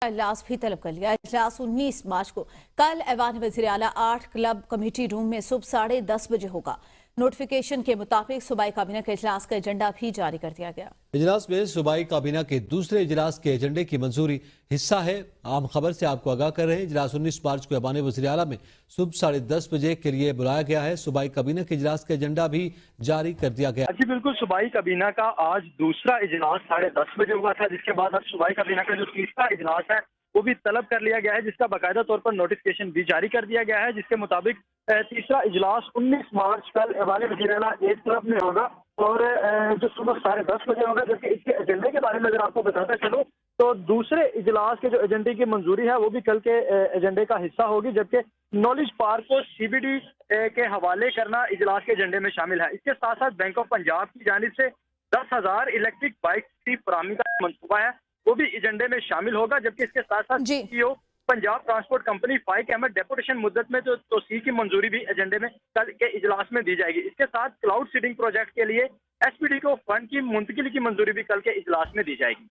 इजलास भी तलब कर लिया। इजलास 19 मार्च को कल ऐवान वज़ीर आला 8 क्लब कमेटी रूम में सुबह 10:30 बजे होगा। नोटिफिकेशन के मुताबिक सूबाई काबीना के इजलास का एजेंडा भी जारी कर दिया गया। इजलास में सूबाई काबीना के दूसरे इजलास के एजेंडे की मंजूरी हिस्सा है। आम खबर से आपको आगाह कर रहे हैं, इजलास 19 मार्च को ऐवान वज़ीर आला में सुबह 10:30 बजे के लिए बुलाया गया है। सूबाई काबीना के इजलास का एजेंडा भी जारी कर दिया गया। जी बिल्कुल, सूबाई काबीना का आज दूसरा इजलास 10:30 बजे हुआ था, जिसके बाद अब सूबाई काबीना का जो तीसरा इजलास है वो भी तलब कर लिया गया है, जिसका बाकायदा तौर पर नोटिफिकेशन भी जारी कर दिया गया है, जिसके मुताबिक तीसरा इजलास 19 मार्च कल ऐवान वज़ीर आला 8 क्लब में होगा और जो सुबह 10:30 बजे होगा। जबकि इसके एजेंडे के बारे में अगर आपको बताता चलूं तो दूसरे इजलास के जो एजेंडे की मंजूरी है वो भी कल के एजेंडे का हिस्सा होगी, जबकि नॉलेज पार्क को सीबीडी के हवाले करना इजलास के एजेंडे में शामिल है। इसके साथ साथ बैंक ऑफ पंजाब की जानिब से 10,000 इलेक्ट्रिक बाइक की फराहमी का मंसूबा है, वो भी एजेंडे में शामिल होगा। जबकि इसके साथ साथ जी सीईओ पंजाब ट्रांसपोर्ट कंपनी फाइक अहमद डेपुटेशन मुद्दत में जो तोसी की मंजूरी भी एजेंडे में कल के इजलास में दी जाएगी। इसके साथ क्लाउड सीडिंग प्रोजेक्ट के लिए एसपीडी को फंड की मुंतकिली की मंजूरी भी कल के इजलास में दी जाएगी।